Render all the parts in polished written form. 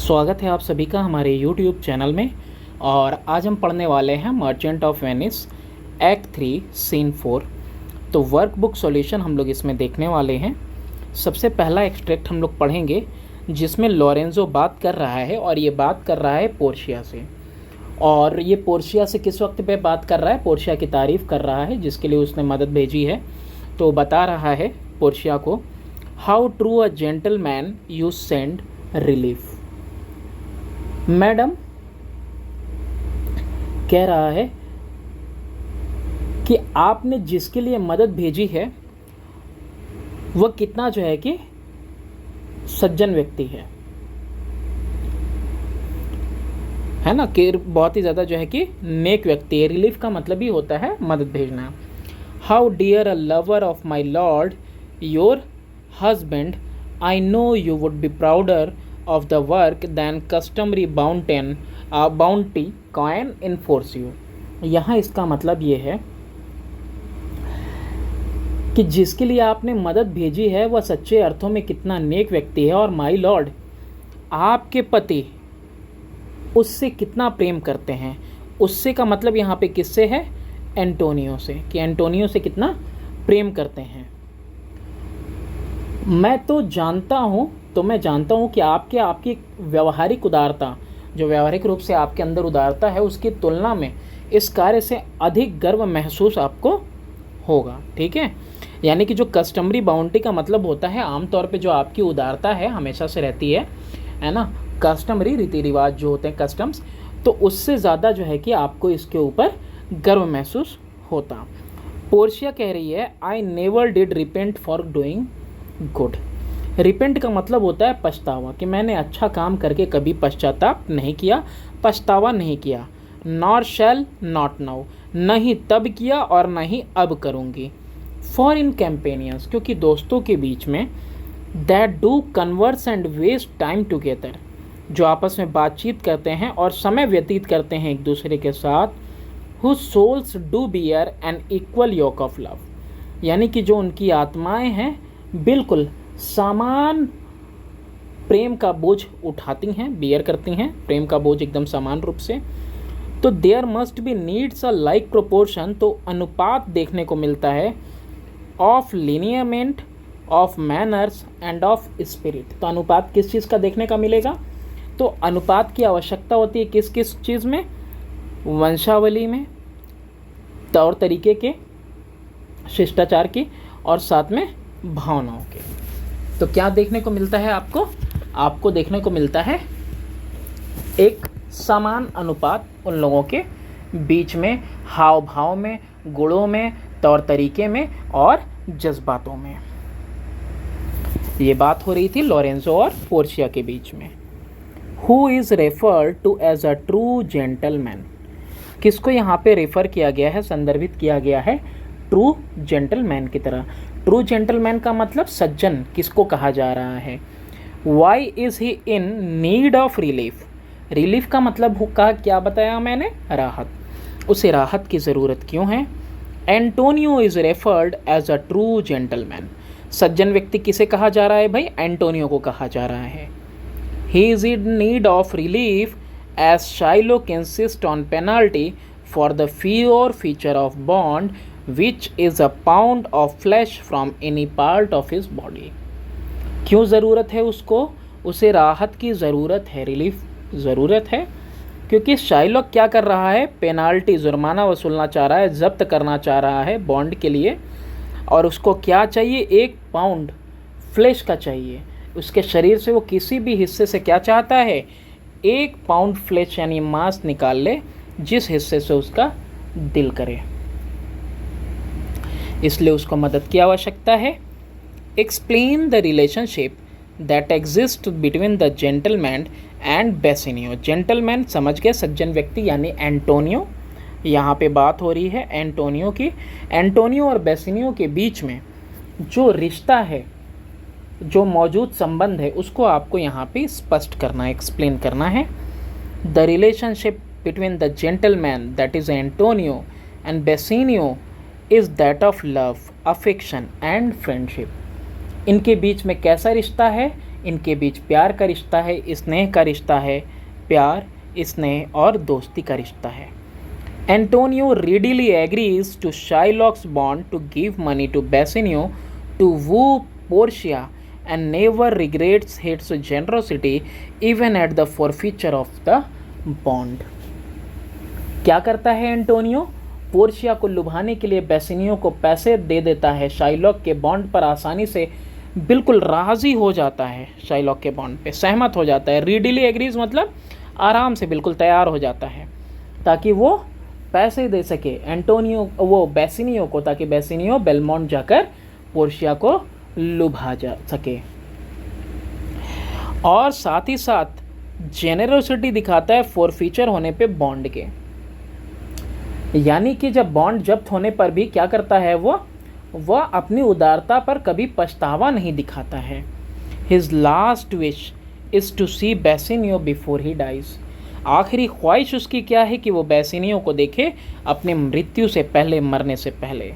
स्वागत है आप सभी का हमारे YouTube चैनल में। और आज हम पढ़ने वाले हैं Merchant of Venice act 3 scene 4। तो वर्कबुक सॉल्यूशन हम लोग इसमें देखने वाले हैं। सबसे पहला एक्सट्रैक्ट हम लोग पढ़ेंगे जिसमें लॉरेंजो बात कर रहा है और ये बात कर रहा है पोर्शिया से। और ये पोर्शिया से किस वक्त पे बात कर रहा है? पोर्शिया की तारीफ़ कर रहा है जिसके लिए उसने मदद भेजी है। तो बता रहा है पोर्शिया को, how true a gentleman you send relief. Madam कह रहा है कि आपने जिसके लिए मदद भेजी है वह कितना जो है कि सज्जन व्यक्ति है ना, कि बहुत ही ज़्यादा जो है कि नेक व्यक्ति है। रिलीफ का मतलब ही होता है मदद भेजना। How dear a lover of my lord your husband, I know you would be prouder of the work than customary bounty can enforce you। यहाँ इसका मतलब ये है कि जिसके लिए आपने मदद भेजी है वह सच्चे अर्थों में कितना नेक व्यक्ति है और माई लॉर्ड आपके पति उससे कितना प्रेम करते हैं। उससे का मतलब यहाँ पे किससे है? एंटोनियो से, कि एंटोनियो से कितना प्रेम करते हैं। मैं जानता हूँ कि आपकी व्यवहारिक उदारता, जो व्यवहारिक रूप से आपके अंदर उदारता है, उसकी तुलना में इस कार्य से अधिक गर्व महसूस आपको होगा। ठीक है, यानी कि जो कस्टमरी बाउंटी का मतलब होता है आमतौर पे जो आपकी उदारता है हमेशा से रहती है ना, कस्टमरी रीति रिवाज जो होते हैं कस्टम्स, तो उससे ज़्यादा जो है कि आपको इसके ऊपर गर्व महसूस होता। पोर्शिया कह रही है, I never did repent for doing good. Repent का मतलब होता है पछतावा, कि मैंने अच्छा काम करके कभी पश्चाताप नहीं किया, पछतावा नहीं किया। नॉर शैल नॉट नाउ, न ही तब किया और न ही अब करूँगी। फॉर इन कैंपेनियंस, क्योंकि दोस्तों के बीच में, that do converse and waste time together, जो आपस में बातचीत करते हैं और समय व्यतीत करते हैं एक दूसरे के साथ, whose souls do bear an equal yoke of love, यानी कि जो उनकी आत्माएं हैं बिल्कुल समान प्रेम का बोझ उठाती हैं, बियर करती हैं प्रेम का बोझ एकदम समान रूप से। तो there must be needs a like proportion, तो अनुपात देखने को मिलता है of lineament, of manners and of spirit. तो अनुपात किस चीज़ का देखने का मिलेगा? तो अनुपात की आवश्यकता होती है किस किस चीज़ में? वंशावली में, तौर तरीके के, शिष्टाचार की, और साथ में भावनाओं के। तो क्या देखने को मिलता है आपको देखने को मिलता है एक समान अनुपात उन लोगों के बीच में, हाव भाव में, गुणों में, तौर तरीके में और जज्बातों में। ये बात हो रही थी लॉरेंजो और पोर्शिया के बीच में। Who is referred to as a true gentleman, किसको यहाँ पे रेफर किया गया है, संदर्भित किया गया है? ट्रू जेंटलमैन की तरह। ट्रू जेंटलमैन का मतलब सज्जन किसको कहा जा रहा है? Why is he in need of relief. Relief का मतलब का क्या बताया मैंने? राहत। उसे राहत की ज़रूरत क्यों है? Antonio is referred as a true gentleman. सज्जन व्यक्ति किसे कहा जा रहा है भाई? एंटोनियो को कहा जा रहा है। He is in need of relief as Shylock insist on penalty for the pure feature of bond which is a pound of flesh from any part of his body। क्यों ज़रूरत है उसको? उसे राहत की ज़रूरत है, रिलीफ ज़रूरत है, क्योंकि शाइलॉक क्या कर रहा है? पेनाल्टी, जुर्माना वसूलना चाह रहा है, ज़ब्त करना चाह रहा है बॉन्ड के लिए। और उसको क्या चाहिए? 1 पाउंड फ्लेश का चाहिए। उसके शरीर से वो किसी भी हिस्से से क्या चाहता है? 1 पाउंड फ्लेश यानी मांस निकाल ले, जिस हिस्से से उसका दिल करे, इसलिए उसको मदद की आवश्यकता है। Explain the relationship that exist between the gentleman and Bassanio. Gentleman समझ गए, सज्जन व्यक्ति यानी एंटोनियो। यहाँ पे बात हो रही है एंटोनियो की। एंटोनियो और बेसिनियो के बीच में जो रिश्ता है, जो मौजूद संबंध है, उसको आपको यहाँ पे स्पष्ट करना है, एक्सप्लेन करना है। The relationship between the gentleman that is Antonio and Bassanio is that of love, affection and friendship. इनके बीच में कैसा रिश्ता है? इनके बीच प्यार का रिश्ता है, स्नेह का रिश्ता है, प्यार, स्नेह और दोस्ती का रिश्ता है। Antonio readily agrees to Shylock's bond to give money to Bassanio to woo Portia and never regrets his generosity even at the forfeiture of the bond। क्या करता है एंटोनियो? पोर्शिया को लुभाने के लिए बेसिनियो को पैसे दे देता है, शाइलॉक के बॉन्ड पर आसानी से बिल्कुल राज़ी हो जाता है, शाइलॉक के बॉन्ड पे सहमत हो जाता है। रीडिली एग्रीज मतलब आराम से बिल्कुल तैयार हो जाता है ताकि वो पैसे दे सके एंटोनियो वो बेसिनियो को, ताकि बेसिनियो बेलमोंट जाकर पोर्शिया को लुभा जा सके। और साथ ही साथ जेनरोसिटी दिखाता है फॉरफीचर होने पे बॉन्ड के, यानी कि जब बॉन्ड जब्त होने पर भी क्या करता है वह अपनी उदारता पर कभी पछतावा नहीं दिखाता है। His last wish is to see Bassanio before he dies. आखिरी ख्वाहिश उसकी क्या है कि वो बेसिनियो को देखे अपने मृत्यु से पहले, मरने से पहले।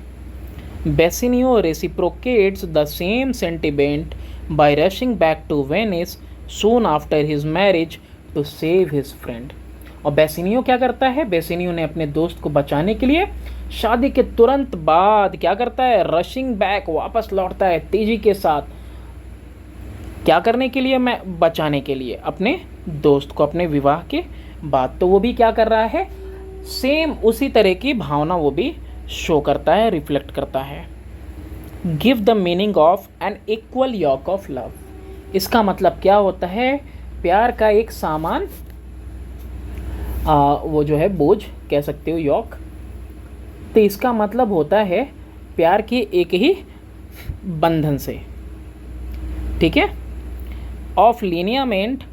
Bassanio reciprocates the same sentiment by rushing back to Venice soon after his marriage to save his friend. और बेसिनियो क्या करता है? बेसिनियो ने अपने दोस्त को बचाने के लिए शादी के तुरंत बाद क्या करता है? रशिंग बैक, वापस लौटता है तेजी के साथ। क्या करने के लिए? मैं बचाने के लिए अपने दोस्त को, अपने विवाह के बाद। तो वो भी क्या कर रहा है? सेम उसी तरह की भावना वो भी शो करता है, रिफ्लेक्ट करता है। Give the meaning of an equal yoke of love. इसका मतलब क्या होता है? प्यार का एक समान वो जो है बोझ कह सकते हो, यॉक। तो इसका मतलब होता है प्यार के एक ही बंधन से, ठीक है। Of lineament,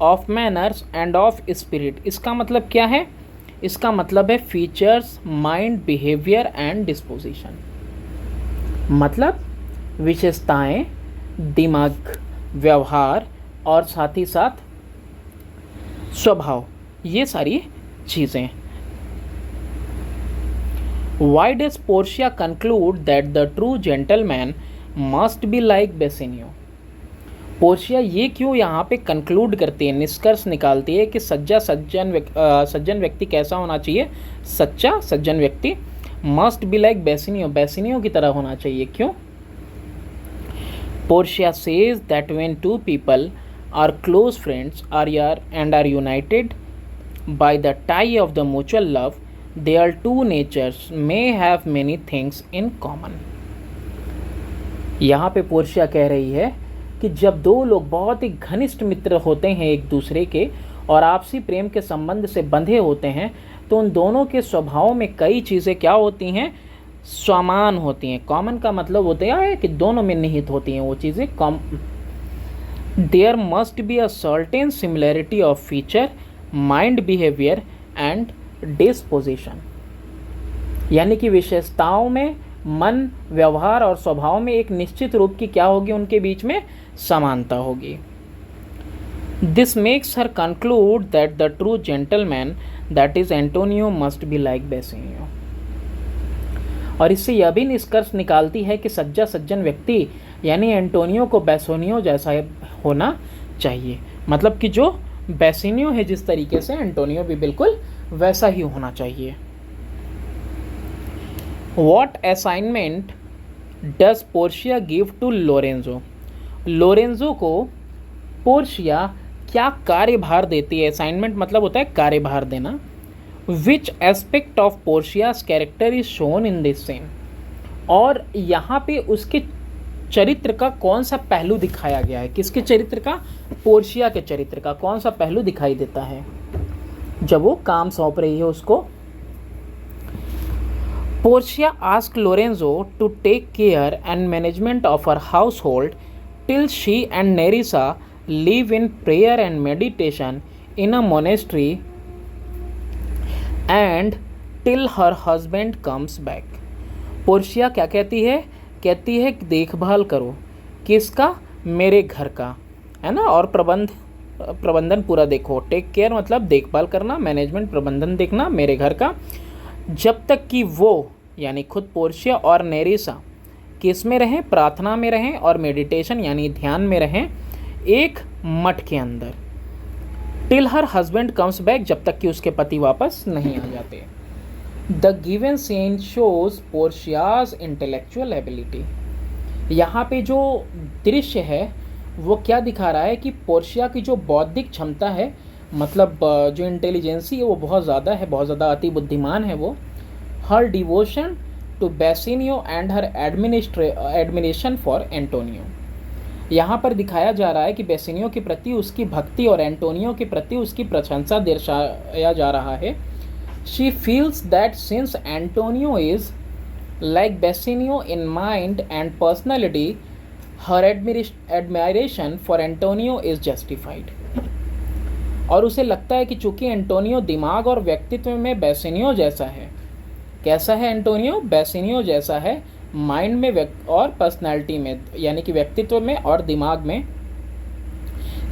of manners and of spirit. इसका मतलब क्या है? इसका मतलब है features, mind, behaviour and disposition. मतलब विशेषताएं, दिमाग, व्यवहार और साथ ही साथ स्वभाव, ये सारी चीज़ें। Why does Portia conclude that the true gentleman must be like Bassanio. Portia ये क्यों यहाँ पे कंक्लूड करती है, निष्कर्ष निकालती है कि सज्जन व्यक्ति कैसा होना चाहिए? सच्चा सज्जन व्यक्ति must be like Bassanio, Bassanio की तरह होना चाहिए। क्यों? Portia says that when two people are close friends and are united by the tie of the mutual love, their two natures may have many things in common। यहाँ पे Portia कह रही है कि जब दो लोग बहुत ही घनिष्ठ मित्र होते हैं एक दूसरे के और आपसी प्रेम के संबंध से बंधे होते हैं, तो उन दोनों के स्वभाव में कई चीज़ें क्या होती हैं? समान होती हैं। कॉमन का मतलब होता है कि दोनों में निहित होती हैं वो चीज़ें। There must be a certain similarity of feature, mind, behaviour and disposition. यानी कि विशेषताओं में, मन, व्यवहार और स्वभाव में एक निश्चित रूप की क्या होगी? उनके बीच में समानता होगी। This makes her conclude that the true gentleman that is Antonio must be like Bassanio. और इससे यह भी निष्कर्ष निकालती है कि सच्चा सज्जन व्यक्ति यानी एंटोनियो को बेसिनियो जैसा होना चाहिए। मतलब कि जो बेसिनियो है जिस तरीके से, एंटोनियो भी बिल्कुल वैसा ही होना चाहिए। What assignment does Portia give to Lorenzo? Lorenzo को पोर्शिया क्या कार्यभार देती है? असाइनमेंट मतलब होता है कार्यभार देना। Which aspect of Portia's character is shown in this scene? और यहाँ पे उसके चरित्र का कौन सा पहलू दिखाया गया है? किसके चरित्र का? पोर्शिया के चरित्र का कौन सा पहलू दिखाई देता है जब वो काम सौंप रही है उसको? Portia ask Lorenzo to take care and management of her household till she and Nerissa live in prayer and meditation in a monastery and till her husband comes back. Portia क्या कहती है? कहती है कि देखभाल करो। किसका? मेरे घर का, है ना। और प्रबंधन पूरा देखो। टेक केयर मतलब देखभाल करना, मैनेजमेंट प्रबंधन देखना मेरे घर का, जब तक कि वो यानी खुद पोर्शिया और नेरिसा किस में रहें? प्रार्थना में रहें और मेडिटेशन यानी ध्यान में रहें एक मठ के अंदर, till her husband comes back, जब तक कि उसके पति वापस नहीं आ जाते। The given scene shows Portia's intellectual ability. यहाँ पे जो दृश्य है वो क्या दिखा रहा है कि पोर्शिया की जो बौद्धिक क्षमता है, मतलब जो इंटेलिजेंसी है वो बहुत ज़्यादा है, बहुत ज़्यादा अति बुद्धिमान है वो। Her devotion to Bassanio and her admiration for Antonio. यहाँ पर दिखाया जा रहा है कि बेसिनियो के प्रति उसकी भक्ति और एंटोनियो के प्रति उसकी प्रशंसा दर्शाया जा रहा है। She feels that since Antonio is like Bassanio in mind and personality, her admiration for Antonio is justified. और उसे लगता है कि चूंकि एंटोनियो दिमाग और व्यक्तित्व में बेसिनियो जैसा है। कैसा है एंटोनियो? बेसिनियो जैसा है माइंड में और पर्सनैलिटी में, यानी कि व्यक्तित्व में और दिमाग में।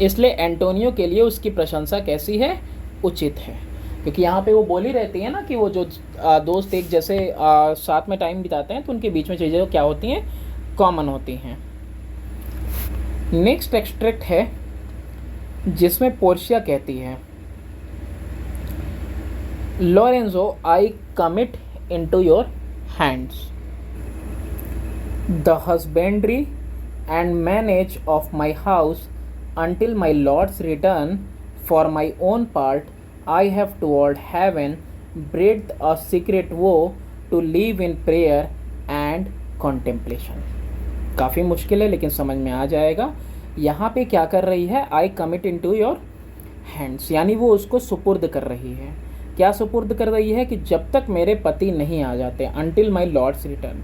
इसलिए एंटोनियो के लिए उसकी प्रशंसा कैसी है? उचित है। क्योंकि यहाँ पे वो बोली रहती है ना कि वो जो दोस्त एक जैसे साथ में टाइम बिताते हैं तो उनके बीच में चीज़ें क्या होती हैं? कॉमन होती हैं। नेक्स्ट एक्सट्रैक्ट है जिसमें पोर्शिया कहती है, Lorenzo I commit into your hands the husbandry and manage of my house until my Lord's return. For my own part, I have toward heaven breathed a secret vow to live in prayer and contemplation. काफ़ी मुश्किल है लेकिन समझ में आ जाएगा। यहाँ पे क्या कर रही है? I commit into your hands, यानी वो उसको सुपुर्द कर रही है। क्या सुपुर्द कर रही है? कि जब तक मेरे पति नहीं आ जाते, until my Lord's return,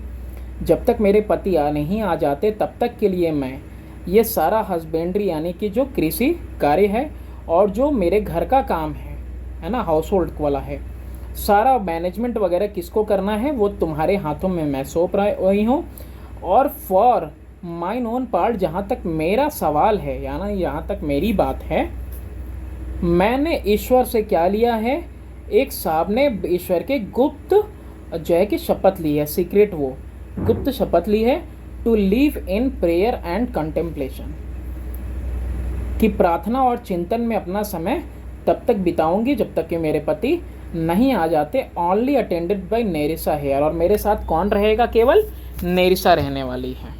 जब तक मेरे पति नहीं आ जाते तब तक के लिए मैं ये सारा हस्बेंड्री यानी कि जो कृषि कार्य है और जो मेरे घर का काम है ना, हाउस होल्ड वाला है, सारा मैनेजमेंट वगैरह किसको करना है? वो तुम्हारे हाथों में मैं सौंप रही हूँ। और फॉर माइन ओन पार्ट, जहाँ तक मेरा सवाल है यानी यहाँ तक मेरी बात है, मैंने ईश्वर से क्या लिया है? एक साहब ने ईश्वर के गुप्त जो है कि शपथ ली है, सीक्रेट वो गुप्त शपथ ली है, to live in prayer and contemplation, कि प्रार्थना और चिंतन में अपना समय तब तक बिताऊंगी जब तक कि मेरे पति नहीं आ जाते। Only attended by Nerissa here, और मेरे साथ कौन रहेगा? केवल नेरिसा रहने वाली है।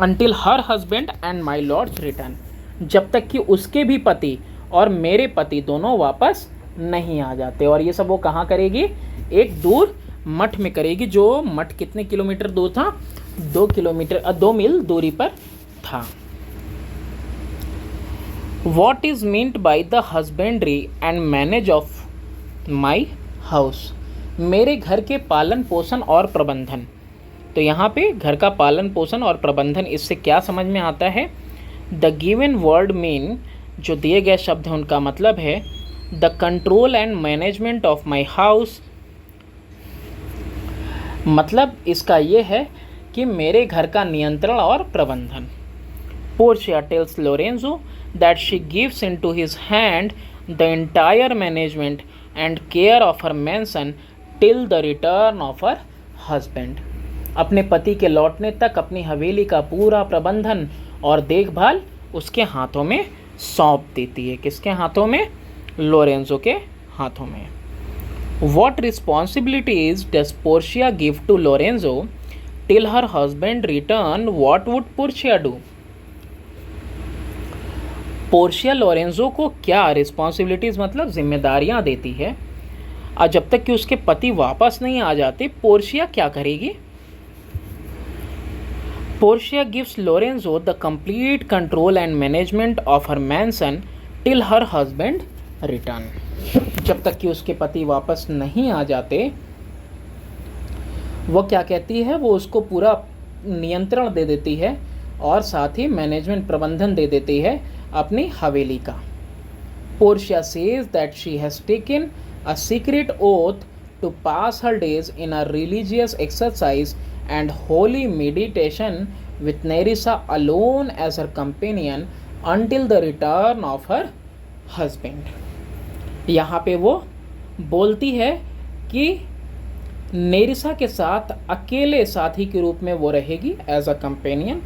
Until her husband and my lord's return, जब तक कि उसके भी पति और मेरे पति दोनों वापस नहीं आ जाते। और ये सब वो कहाँ करेगी? एक दूर मठ में करेगी, जो मठ कितने किलोमीटर दूर था? 2 मील दूरी पर था। What is meant by the husbandry and manage of my house? मेरे घर के पालन पोषण और प्रबंधन। तो यहाँ पे घर का पालन पोषण और प्रबंधन, इससे क्या समझ में आता है? द गिवन वर्ड मीन, जो दिए गए शब्द हैं उनका मतलब है the control and management of my house. मतलब इसका ये है कि मेरे घर का नियंत्रण और प्रबंधन। Portia tells Lorenzo that she gives into his hand the entire management and care of her mansion till the return of her husband. अपने पति के लौटने तक अपनी हवेली का पूरा प्रबंधन और देखभाल उसके हाथों में सौंप देती है। किसके हाथों में? लोरेंजो के हाथों में। What responsibilities does Portia give to Lorenzo till her husband return? What would Portia do? Portia Lorenzo को क्या रिस्पॉन्सिबिलिटीज़ मतलब जिम्मेदारियां देती है, और जब तक कि उसके पति वापस नहीं आ जाते पोर्शिया क्या करेगी? Portia gives Lorenzo the complete control and management of her mansion till her husband return. जब तक कि उसके पति वापस नहीं आ जाते वो क्या कहती है? वो उसको पूरा नियंत्रण दे देती है और साथ ही मैनेजमेंट प्रबंधन दे देती है अपनी हवेली का। Portia says that she has taken a secret oath to pass her days in a religious exercise and holy meditation with Nerissa alone as her companion until the return of her husband. यहाँ पे वो बोलती है कि नेरिसा के साथ अकेले साथी के रूप में वो रहेगी एज अ कंपेनियन,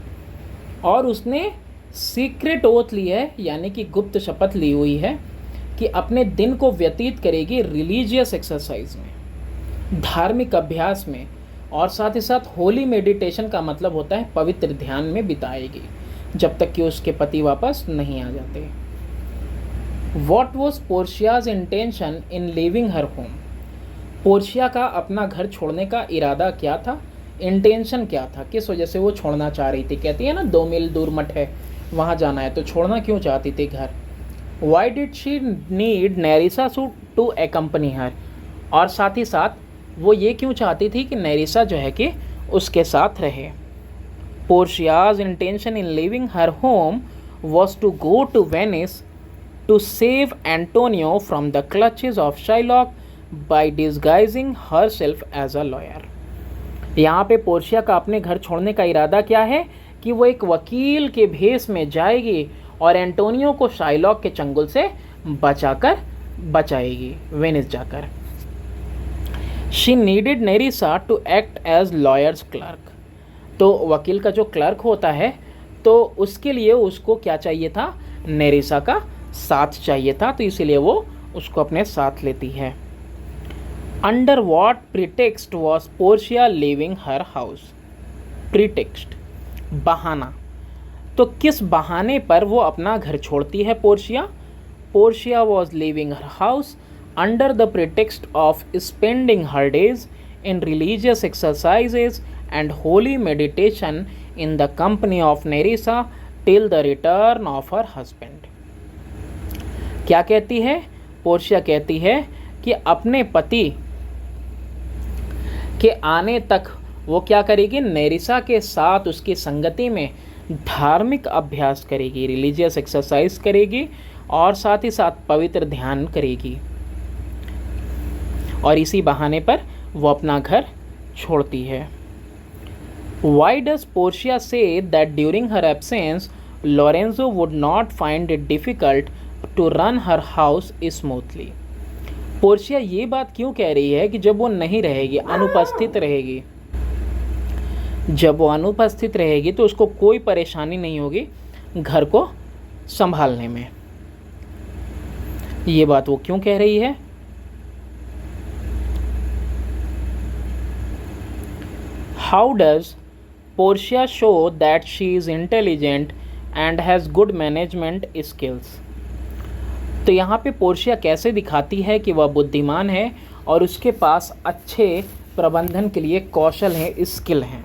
और उसने सीक्रेट ओथ ली है, यानी कि गुप्त शपथ ली हुई है कि अपने दिन को व्यतीत करेगी रिलीजियस एक्सरसाइज में, धार्मिक अभ्यास में, और साथ ही साथ होली मेडिटेशन का मतलब होता है पवित्र ध्यान में बिताएगी, जब तक कि उसके पति वापस नहीं आ जाते। What was Portia's intention in leaving her home? Portia का अपना घर छोड़ने का इरादा क्या था, इंटेंशन क्या था, किस वजह से वो छोड़ना चाह रही थी? कहती है ना 2 मील दूर मठ है, वहाँ जाना है, तो छोड़ना क्यों चाहती थी घर? Why did she need Nerissa to accompany her? और साथ ही साथ वो ये क्यों चाहती थी कि नेरिसा जो है कि उसके साथ रहे? Portia's intention in leaving her home was to go to Venice to save Antonio from the clutches of Shylock by disguising herself as a lawyer। यहाँ पे पोर्शिया का अपने घर छोड़ने का इरादा क्या है कि वो एक वकील के भेष में जाएगी और एंटोनियो को शाइलॉक के चंगुल से बचाएगी वेनिस जाकर। She needed Nerissa to act as lawyer's clerk. तो वकील का जो क्लर्क होता है, तो उसके लिए उसको क्या चाहिए था? नेरिसा का साथ चाहिए था, तो इसीलिए वो उसको अपने साथ लेती है। Under what pretext was Portia living her house? Pretext, बहाना। तो किस बहाने पर वो अपना घर छोड़ती है Portia? Portia was living her house under the pretext of spending her days in religious exercises and holy meditation in the company of नेरिसा till the return of her husband. क्या कहती है? पोर्शिया कहती है कि अपने पति के आने तक वो क्या करेगी? नेरिसा के साथ उसकी संगति में धार्मिक अभ्यास करेगी, रिलीजियस एक्सरसाइज करेगी, और साथ ही साथ पवित्र ध्यान करेगी, और इसी बहाने पर वो अपना घर छोड़ती है। Why does Portia say that during her absence Lorenzo would not find it difficult to run her house smoothly? Portia ये बात क्यों कह रही है कि जब वो नहीं रहेगी, अनुपस्थित रहेगी, जब वो अनुपस्थित रहेगी तो उसको कोई परेशानी नहीं होगी घर को संभालने में? ये बात वो क्यों कह रही है? How does Portia show that she is intelligent and has good management skills? तो यहाँ पे पोर्शिया कैसे दिखाती है कि वह बुद्धिमान है और उसके पास अच्छे प्रबंधन के लिए कौशल है, स्किल हैं।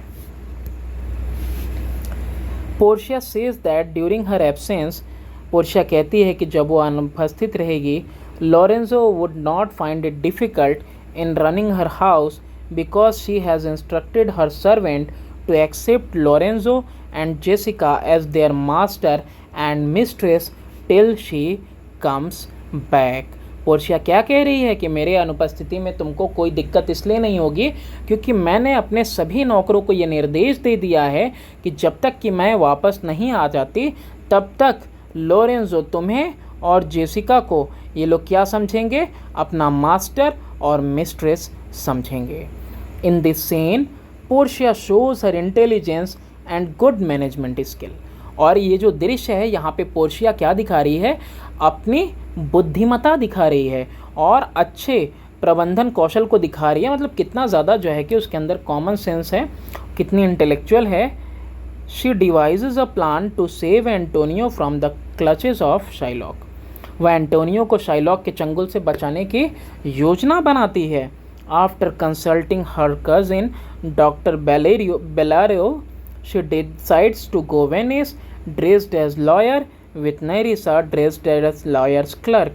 Portia says that during her absence, Portia कहती है कि जब वो अनुपस्थित रहेगी, Lorenzo would not find it difficult in running her house because she has instructed her servant to accept Lorenzo and Jessica as their master and mistress till she comes back. Portia क्या कह रही है कि मेरे अनुपस्थिति में तुमको कोई दिक्कत इसलिए नहीं होगी क्योंकि मैंने अपने सभी नौकरों को ये निर्देश दे दिया है कि जब तक कि मैं वापस नहीं आ जाती तब तक लोरेंजो तुम्हें और जेसिका को ये लोग क्या समझेंगे? अपना मास्टर और मिस्ट्रेस समझेंगे। In this scene Portia shows her intelligence and good management skill. और ये जो दृश्य है यहाँ पे पोर्शिया क्या दिखा रही है? अपनी बुद्धिमत्ता दिखा रही है और अच्छे प्रबंधन कौशल को दिखा रही है। मतलब कितना ज़्यादा जो है कि उसके अंदर कॉमन सेंस है, कितनी इंटेलेक्चुअल है। She devises a plan to save Antonio from the clutches of Shylock. वह एंटोनियो को शाइलॉक के चंगुल से बचाने की योजना बनाती है। After consulting her cousin doctor Bellario she decides to go Venice dressed as lawyer with Nerissa dressed as lawyer's clerk।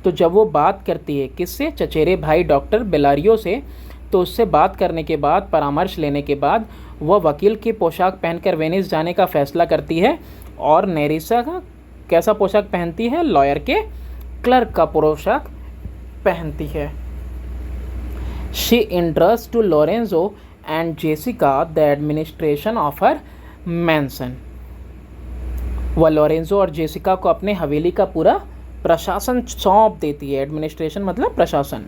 तो जब वो बात करती है किससे? चचेरे भाई डॉक्टर बेलारियो से। तो उससे बात करने के बाद, परामर्श लेने के बाद, वह वकील की पोशाक पहनकर वेनिस जाने का फैसला करती है और नेरिसा का कैसा पोशाक पहनती है? लॉयर के क्लर्क का पोशाक पहनती है। She entrust to Lorenzo and Jessica the administration of her mansion. वह लोरेंजो और जेसिका को अपने हवेली का पूरा प्रशासन सौंप देती है। एडमिनिस्ट्रेशन मतलब प्रशासन।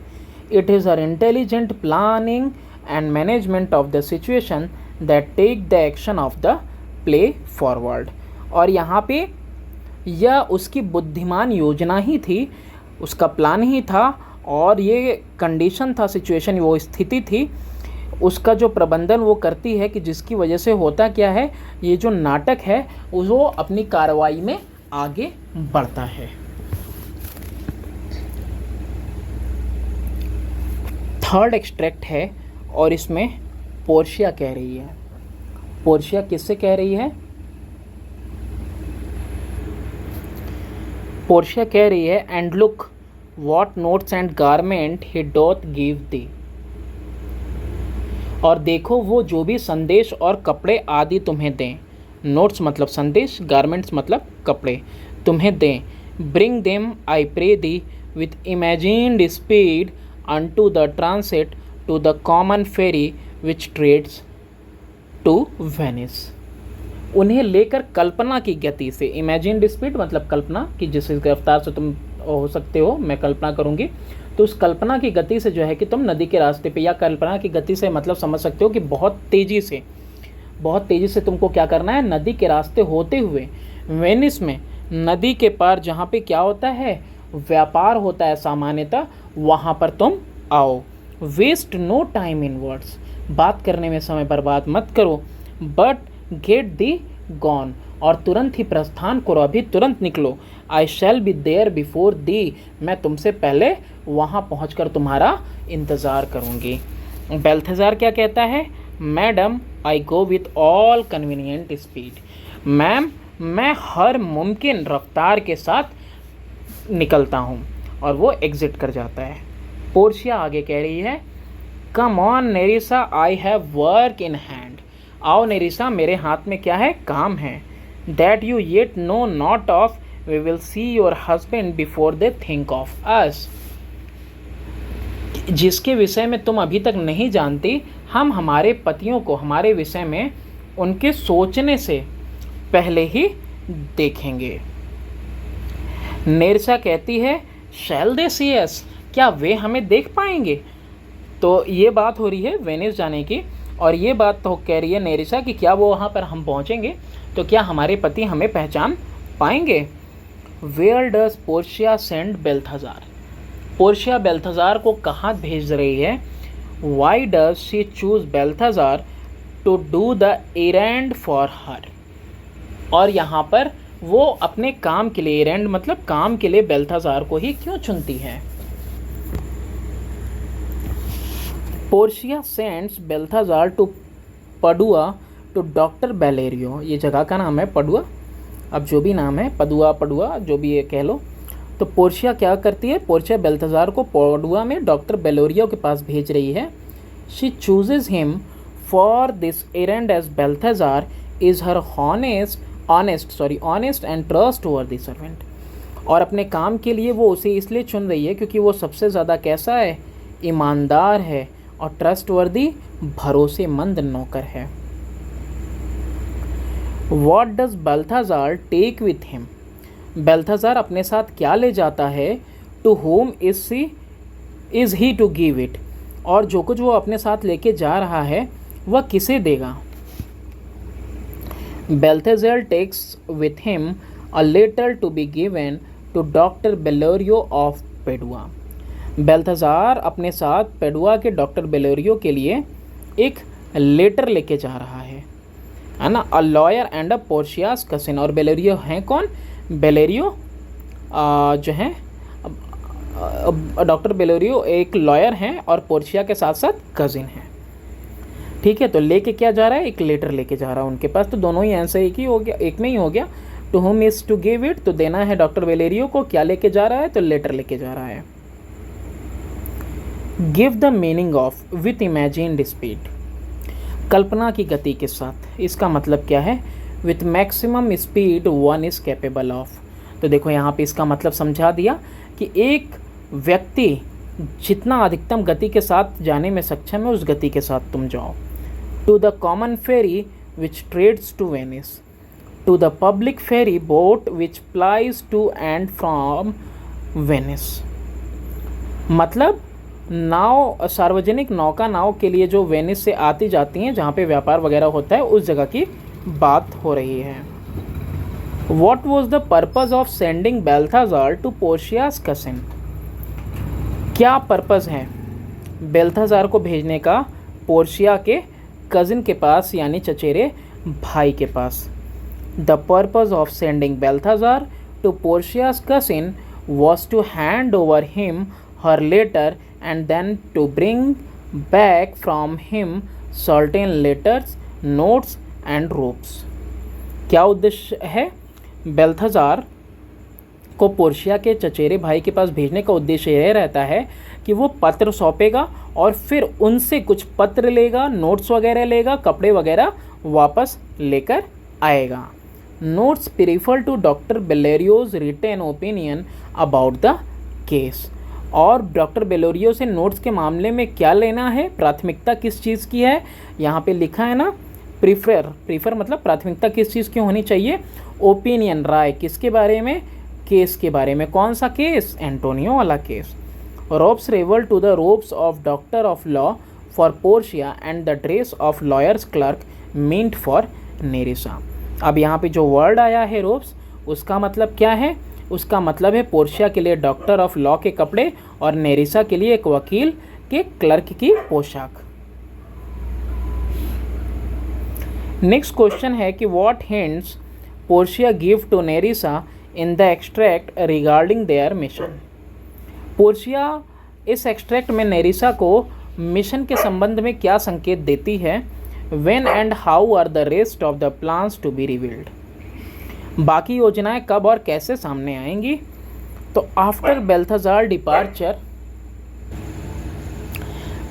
It is her intelligent planning and management of the situation that take the action of the play forward. और यहाँ पे यह उसकी बुद्धिमान योजना ही थी, उसका प्लान ही था, और ये कंडीशन था, सिचुएशन, वो स्थिति थी, उसका जो प्रबंधन वो करती है कि जिसकी वजह से होता क्या है, ये जो नाटक है वो अपनी कार्रवाई में आगे बढ़ता है। थर्ड एक्सट्रैक्ट है और इसमें पोर्शिया कह रही है। पोर्शिया किससे कह रही है? पोर्शिया कह रही है, and look what notes and garment he doth give thee. और देखो वो जो भी संदेश और कपड़े आदि तुम्हें दें। नोट्स मतलब संदेश, गारमेंट्स मतलब कपड़े तुम्हें दें। Bring them I pray thee with imagined speed unto the transit to the common ferry which trades to Venice। उन्हें लेकर कल्पना की गति से, इमेजिन्ड स्पीड मतलब कल्पना कि जिस रफ्तार से तुम हो सकते हो, मैं कल्पना करूँगी, तो उस कल्पना की गति से जो है कि तुम नदी के रास्ते पे, या कल्पना की गति से मतलब समझ सकते हो कि बहुत तेज़ी से तुमको क्या करना है, नदी के रास्ते होते हुए वेनिस में, नदी के पार जहाँ पे क्या होता है, व्यापार होता है सामान्यतः, वहाँ पर तुम आओ। Waste no time in words, बात करने में समय बर्बाद मत करो। बट गेट दी गॉन, और तुरंत ही प्रस्थान करो, अभी तुरंत निकलो। I shall be there before thee, मैं तुमसे पहले वहाँ पहुँचकर तुम्हारा इंतज़ार करूँगी। बेल्थेज़ार क्या कहता है? Madam I go with all convenient speed, ma'am मैं हर मुमकिन रफ्तार के साथ निकलता हूँ, और वो एग्जिट कर जाता है। पोर्शिया आगे कह रही है, come on Nerissa I have work in hand, आओ नेरिसा मेरे हाथ में क्या है, काम है। That you yet know not of, we will see your husband before they think of us, जिसके विषय में तुम अभी तक नहीं जानती, हम हमारे पतियों को हमारे विषय में उनके सोचने से पहले ही देखेंगे। नेरिसा कहती है, शैल दे सी अस, क्या वे हमें देख पाएंगे? तो ये बात हो रही है वेनिस जाने की, और ये बात तो कह रही है नेरिसा कि क्या वो वहाँ पर हम पहुँचेंगे तो क्या हमारे पति हमें पहचान पाएंगे। Where does Portia send Balthazar, Portia Balthazar को कहाँ भेज रही है? Why does she choose Balthazar to do the errand for her, और यहाँ पर वो अपने काम के लिए, एरेंड मतलब काम के लिए, बेल्थाजार को ही क्यों चुनती है? पोर्शिया सेंड्स बेल्थाजार टू पडुआ टू डॉक्टर बेलेरियो, ये जगह का नाम है पडुआ, अब जो भी नाम है, पडुआ जो भी ये कह लो। तो पोर्शिया क्या करती है? पोर्शिया बेल्थाजार को पडुआ में डॉक्टर बेलेरियो के पास भेज रही है। She chooses him for this errand as Balthazar is her honest and trustworthy servant, और अपने काम के लिए वो उसे इसलिए चुन रही है क्योंकि वो सबसे ज़्यादा कैसा है? ईमानदार है और ट्रस्टवर्दी, भरोसेमंद नौकर है। What does Balthazar take with him, Balthazar अपने साथ क्या ले जाता है? To whom is he to give it, और जो कुछ वो अपने साथ लेके जा रहा है वह किसे देगा? Balthazar takes with him a letter to be given to doctor Bellario of Padua, Balthazar अपने साथ पेडुआ के डॉक्टर बेलेरियो के लिए एक लेटर लेके जा रहा है ना। अ लॉयर एंड अ पोर्शियास कसिन, और बेलेरियो हैं कौन? बेलेरियो जो हैं डॉक्टर बेलेरियो एक लॉयर हैं और पोर्शिया के साथ साथ कजिन हैं। ठीक है, तो लेके क्या जा रहा है? एक लेटर लेके जा रहा है उनके पास, तो दोनों ही आंसर एक ही हो गया, एक में ही हो गया। To whom is to give it, तो देना है डॉक्टर बेलेरियो को, क्या लेके जा रहा है? तो लेटर लेके जा रहा है। Give the meaning of with imagined speed, कल्पना की गति के साथ, इसका मतलब क्या है? With maximum speed one is capable of. तो देखो यहाँ पे इसका मतलब समझा दिया कि एक व्यक्ति जितना अधिकतम गति के साथ जाने में सक्षम है उस गति के साथ तुम जाओ। To the common ferry which trades to Venice, to the public ferry boat which plies to and from Venice, मतलब नाव, सार्वजनिक नौका नाव के लिए जो वेनिस से आती जाती हैं, जहाँ पे व्यापार वगैरह होता है, उस जगह की बात हो रही है। What was the purpose of sending Balthazar to Portia's cousin? क्या पर्पज़ है बेल्थाजार को भेजने का पोर्शिया के कज़िन के पास यानी चचेरे भाई के पास? The purpose of sending Balthazar to Portia's cousin was to hand over him her letter and then to bring back from him certain letters, notes and ropes. क्या उद्देश्य है बेल्थाजार को पोर्शिया के चचेरे भाई के पास भेजने का? उद्देश्य यह रहता है कि वो पत्र सौंपेगा और फिर उनसे कुछ पत्र लेगा, नोट्स वगैरह लेगा, कपड़े वगैरह वापस लेकर आएगा. Notes prefer to doctor Bellario's written opinion about the case. और डॉक्टर बेलोरियो से नोट्स के मामले में क्या लेना है, प्राथमिकता किस चीज़ की है? यहाँ पे लिखा है ना प्रीफर मतलब प्राथमिकता किस चीज़ की होनी चाहिए? ओपिनियन राय किसके बारे में? केस के बारे में. कौन सा केस? एंटोनियो वाला case. Robes revel to the robes of doctor of law for Portia and the dress of lawyer's clerk meant for Nerissa. अब यहाँ पे जो वर्ड आया है रोप्स, उसका मतलब क्या है? उसका मतलब है पोर्शिया के लिए डॉक्टर ऑफ लॉ के कपड़े और नेरिसा के लिए एक वकील के क्लर्क की पोशाक. नेक्स्ट क्वेश्चन है कि what hints Portia give to Nerissa in the extract regarding their mission. Portia इस एक्सट्रैक्ट में नेरिसा को मिशन के संबंध में क्या संकेत देती है? When and how are the rest of the plans to be revealed? बाकी योजनाएं कब और कैसे सामने आएंगी? तो आफ्टर बेल्थाजार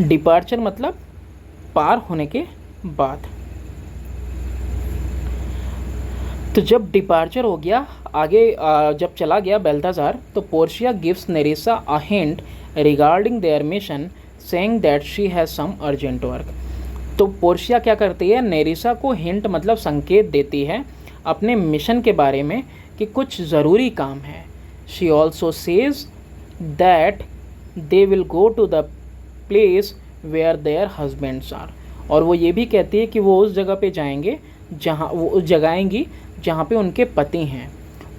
डिपार्चर मतलब पार होने के बाद. तो जब डिपार्चर हो गया, आगे जब चला गया बेल्थाजार, तो Portia gives Nerissa a hint regarding their mission saying that she has some urgent work. तो पोर्शिया क्या करती है? नेरिसा को हिंट मतलब संकेत देती है अपने मिशन के बारे में कि कुछ ज़रूरी काम है. She also says that they will go to the place where their husbands are. और वो ये भी कहती है कि वो उस जगह पे जाएंगे जहाँ पे उनके पति हैं.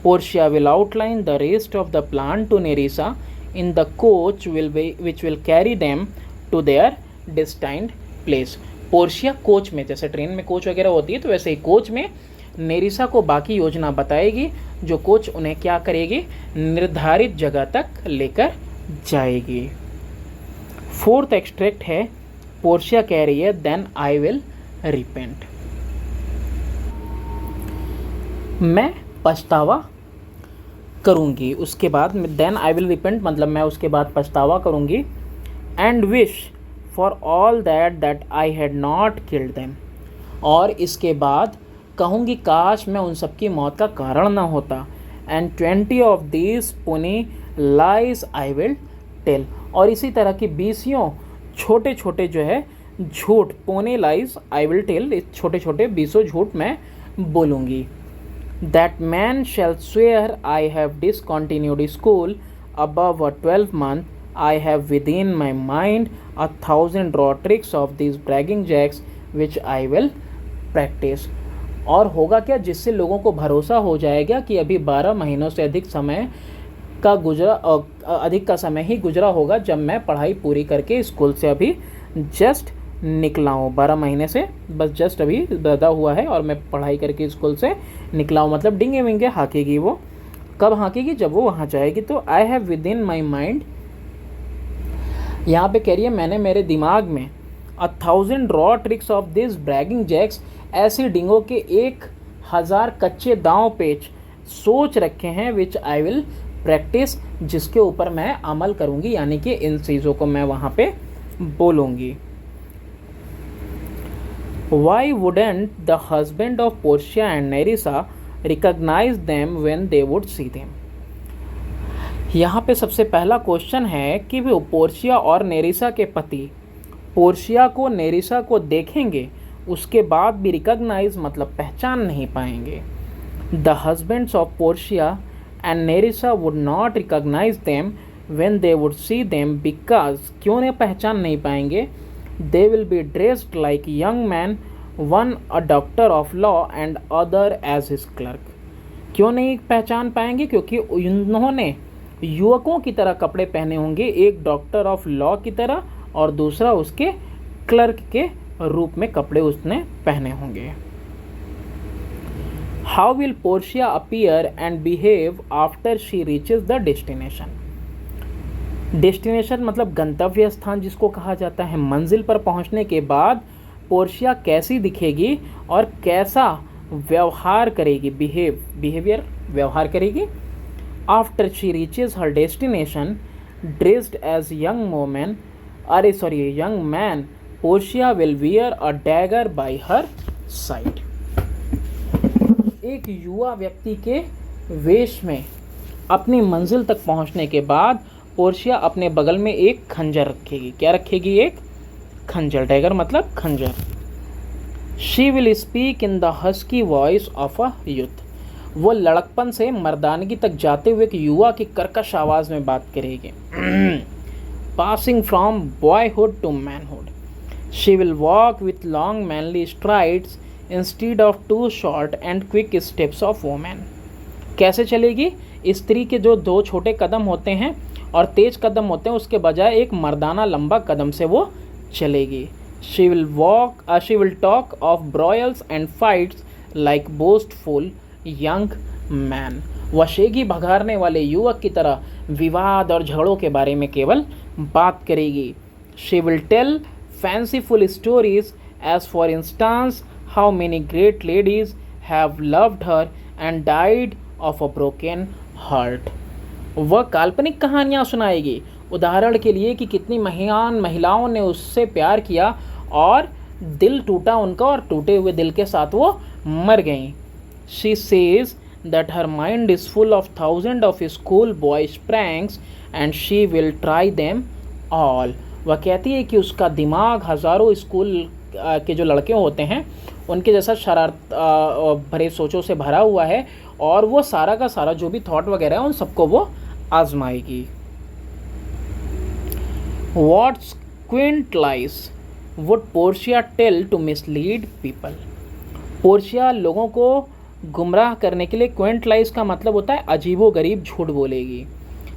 Portia will outline the rest of the plan to Nerissa in the coach which will carry them to their destined place. Portia coach में, जैसे ट्रेन में कोच वगैरह होती है, तो वैसे ही कोच में नेरिसा को बाकी योजना बताएगी, जो कोच उन्हें क्या करेगी? निर्धारित जगह तक लेकर जाएगी. फोर्थ एक्सट्रैक्ट है, पोर्शिया कह रही है देन आई विल रिपेंट. मैं पछतावा करूँगी. उसके बाद देन आई विल रिपेंट मतलब मैं उसके बाद पछतावा करूँगी. And wish for all that I had not killed them. और इसके बाद कहूँगी काश मैं उन सब की मौत का कारण ना होता. एंड 20 ऑफ दीज पुनी लाइज आई विल टेल. और इसी तरह की 20 छोटे छोटे जो है झूठ, पुनी लाइज आई विल टेल, छोटे छोटे 20 झूठ मैं बोलूँगी. That man shall swear I have discontinued school above 12 month. I have within my mind 1,000 raw tricks of these bragging jacks which I will practice. और होगा क्या? जिससे लोगों को भरोसा हो जाएगा कि अभी 12 महीनों से अधिक का समय ही गुजरा होगा जब मैं पढ़ाई पूरी करके स्कूल से अभी जस्ट निकला हूँ. 12 महीने से बस जस्ट अभी ज़्यादा हुआ है और मैं पढ़ाई करके स्कूल से निकला हूँ. मतलब डिंगे विंगे हाँकेगी वो. कब हाँकेगी? जब वो वहाँ जाएगी. तो I have with in my mind, यहाँ पे कह रही है मैंने मेरे दिमाग में 1,000 raw tricks of this bragging jacks, ऐसे डिंगों के 1000 कच्चे दांव पेच सोच रखे हैं, विच आई विल प्रैक्टिस, जिसके ऊपर मैं अमल करूँगी, यानी कि इन चीज़ों को मैं वहाँ पे बोलूँगी. Why wouldn't the husband of Portia and Nerissa recognise them when they would see them. यहाँ पे सबसे पहला क्वेश्चन है कि वो पोर्शिया और नेरिसा के पति पोर्शिया को नेरिसा को देखेंगे, उसके बाद भी रिकॉग्नाइज मतलब पहचान नहीं पाएंगे. The husbands of Portia and Nerissa would not recognise them when they would see them because, क्यों नहीं पहचान नहीं पाएंगे? They will be dressed like young man, one a doctor of law and other as his clerk. क्यों नहीं पहचान पाएंगे? क्योंकि उन्होंने युवकों की तरह कपड़े पहने होंगे, एक डॉक्टर ऑफ लॉ की तरह और दूसरा उसके क्लर्क के रूप में कपड़े उसने पहने होंगे। How will Portia appear and behave after she reaches the destination? Destination मतलब गंतव्य स्थान जिसको कहा जाता है। मंजिल पर पहुंचने के बाद पोर्शिया कैसी दिखेगी और कैसा व्यवहार करेगी? बिहेवियर व्यवहार करेगी। After she reaches her destination dressed as young man Portia will wear a dagger by her side. एक युवा व्यक्ति के वेश में अपनी मंजिल तक पहुंचने के बाद पोर्शिया अपने बगल में एक खंजर रखेगी। क्या रखेगी? एक खंजर। डैगर मतलब खंजर। She will speak in the husky voice of a youth. वो लड़कपन से मर्दानगी तक जाते हुए एक युवा की कर्कश आवाज में बात करेगी। Passing from boyhood to manhood. She will walk with long manly strides instead of two short and quick steps of women. कैसे चलेगी? स्त्री के जो दो छोटे कदम होते हैं और तेज कदम होते हैं, उसके बजाय एक मर्दाना लंबा कदम से वो चलेगी। She will talk of broils and fights like boastful young man. वशेगी भगारने वाले युवक की तरह विवाद और झगड़ों के बारे में केवल बात करेगी। She will tell fanciful stories as for instance how many great ladies have loved her and died of a broken heart. वह काल्पनिक कहानियाँ सुनाएगी, उदाहरण के लिए कि कितनी महान महिलाओं ने उससे प्यार किया और दिल टूटा उनका और टूटे हुए दिल के साथ वो मर गईं। She says that her mind is full of thousands of school boys pranks and she will try them all. वह कहती है कि उसका दिमाग हज़ारों स्कूल के जो लड़के होते हैं उनके जैसा शरारत भरे सोचों से भरा हुआ है और वो सारा का सारा जो भी थॉट वगैरह है उन सबको वो आजमाएगी। What quaint lies would Portia tell to mislead people? Portia लोगों को गुमराह करने के लिए क्वेंट लाइज का मतलब होता है अजीबो गरीब झूठ बोलेगी।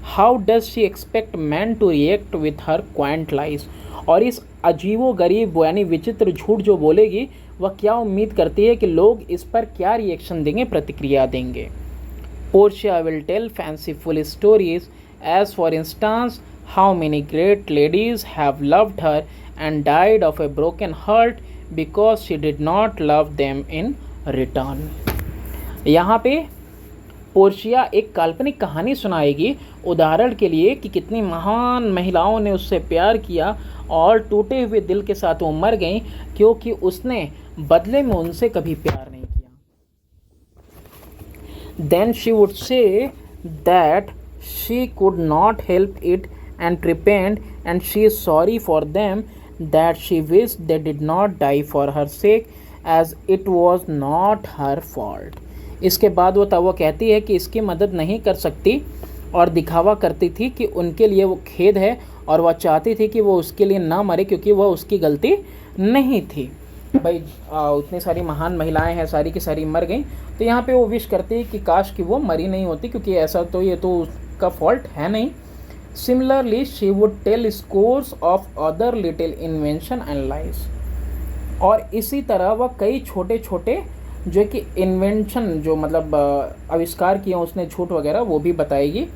How does she expect man to react with her quaint lies? और इस अजीबो गरीब यानी विचित्र झूठ जो बोलेगी वह क्या उम्मीद करती है कि लोग इस पर क्या रिएक्शन देंगे, प्रतिक्रिया देंगे। Portia will tell fanciful stories as for instance how many great ladies have loved her and died of a broken heart because she did not love them in return. यहाँ पे पोर्शिया एक काल्पनिक कहानी सुनाएगी, उदाहरण के लिए कि कितनी महान महिलाओं ने उससे प्यार किया और टूटे हुए दिल के साथ वो मर गईं क्योंकि उसने बदले में उनसे कभी प्यार नहीं किया। Then she would say that she could not help it and repent, and she is sorry for them, that she wished they did not die for her sake as it was not her fault. इसके बाद वो तब वो कहती है कि इसकी मदद नहीं कर सकती और दिखावा करती थी कि उनके लिए वो खेद है और वह चाहती थी कि वो उसके लिए ना मरे क्योंकि वह उसकी गलती नहीं थी। भाई उतनी सारी महान महिलाएं हैं, सारी की सारी मर गई, तो यहाँ पे वो विश करती है कि काश कि वो मरी नहीं होती क्योंकि ऐसा तो ये तो उसका फॉल्ट है नहीं। Similarly she would tell scores of other little invention and lies. और इसी तरह वह कई छोटे छोटे जो कि इन्वेंशन जो मतलब आविष्कार किए उसने झूठ वगैरह वो भी बताएगी।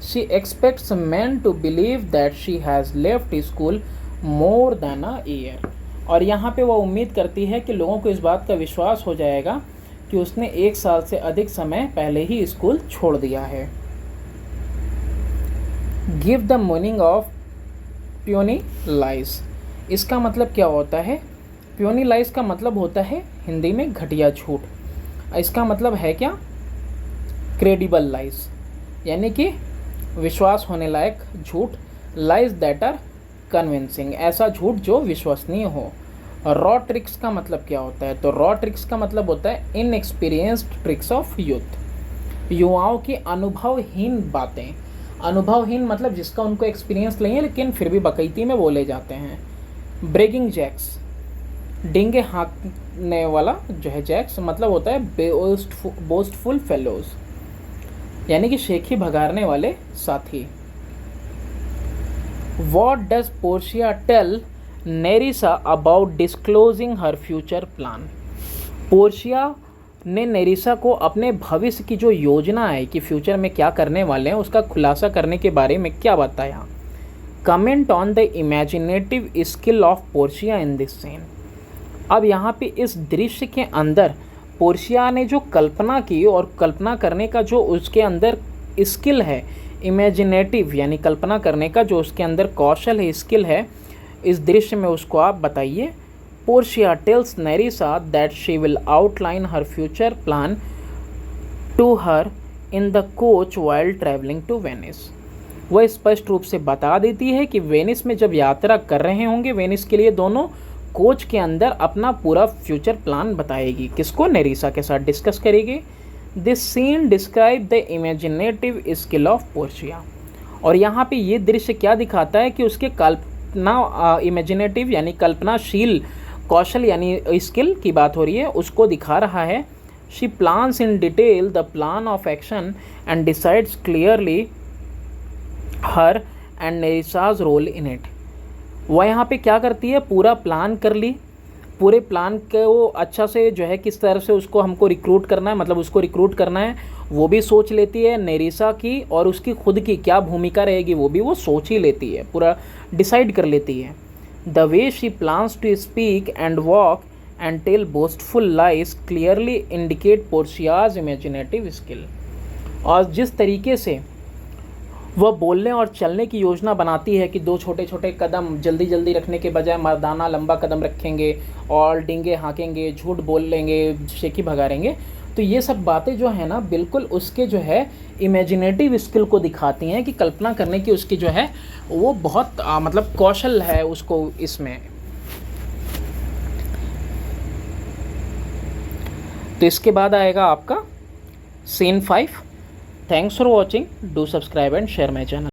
She expects man to believe that she has left school more than a year. और यहाँ पे वह उम्मीद करती है कि लोगों को इस बात का विश्वास हो जाएगा कि उसने 1 साल से अधिक समय पहले ही स्कूल छोड़ दिया है। Give the meaning of puny lies. इसका मतलब क्या होता है? प्यूनी लाइज का मतलब होता है हिंदी में घटिया झूठ। इसका मतलब है क्या? क्रेडिबल लाइज, यानी कि विश्वास होने लायक झूठ। लाइज दैट आर कन्विंसिंग, ऐसा झूठ जो विश्वसनीय हो। रॉ ट्रिक्स का मतलब क्या होता है? तो रॉ ट्रिक्स का मतलब होता है इनएक्सपीरियंस्ड ट्रिक्स ऑफ यूथ, युवाओं की अनुभवहीन बातें। अनुभवहीन मतलब जिसका उनको एक्सपीरियंस नहीं है लेकिन फिर भी बकैती में बोले जाते हैं। ब्रेगिंग जैक्स, डिंगे हाँकने वाला जो है जैक्स, मतलब होता है बोस्टफुल फेलोज। यानी कि शेखी भगाड़ने वाले साथी। What does Portia tell Nerissa about disclosing her future plan? Portia ने नेरिसा को अपने भविष्य की जो योजना है कि फ्यूचर में क्या करने वाले हैं उसका खुलासा करने के बारे में क्या बताया। Comment on the imaginative skill of Portia in this scene. अब यहाँ पे इस दृश्य के अंदर पोर्शिया ने जो कल्पना की और कल्पना करने का जो उसके अंदर स्किल है, इमेजिनेटिव यानी कल्पना करने का जो उसके अंदर कौशल है, स्किल है, इस दृश्य में उसको आप बताइए। Portia tells Nerissa that she will outline her future plan to her in the coach while travelling to Venice. वह स्पष्ट रूप से बता देती है कि वेनिस में जब यात्रा कर रहे होंगे, वेनिस के लिए दोनों कोच के अंदर अपना पूरा फ्यूचर प्लान बताएगी। किसको? नेरिसा के साथ डिस्कस करेगी। This scene describe the imaginative skill of Portia. और यहाँ पे ये दृश्य क्या दिखाता है कि उसके कल्पना इमेजिनेटिव यानी कल्पनाशील कौशल यानी स्किल की बात हो रही है, उसको दिखा रहा है। She plans in detail the plan of action and decides clearly her and Nerissa's role in it. वह यहाँ पे क्या करती है? पूरा प्लान कर ली, पूरे प्लान को अच्छा से जो है किस तरह से उसको हमको रिक्रूट करना है, मतलब उसको रिक्रूट करना है वो भी सोच लेती है नेरिसा की, और उसकी खुद की क्या भूमिका रहेगी वो भी वो सोच ही लेती है, पूरा डिसाइड कर लेती है। The way she plans to speak and walk and tell boastful lies clearly indicate Portia's imaginative skill. और जिस तरीके से वह बोलने और चलने की योजना बनाती है कि दो छोटे छोटे कदम जल्दी जल्दी रखने के बजाय मर्दाना लंबा कदम रखेंगे और डींगे हाँकेंगे, झूठ बोल लेंगे, शेखी भगाड़ेंगे, तो ये सब बातें जो है ना बिल्कुल उसके जो है इमेजिनेटिव स्किल को दिखाती हैं कि कल्पना करने की उसकी जो है वो बहुत मतलब कौशल है उसको इसमें। तो इसके बाद आएगा आपका scene 5। Thanks for watching. Do subscribe and share my channel.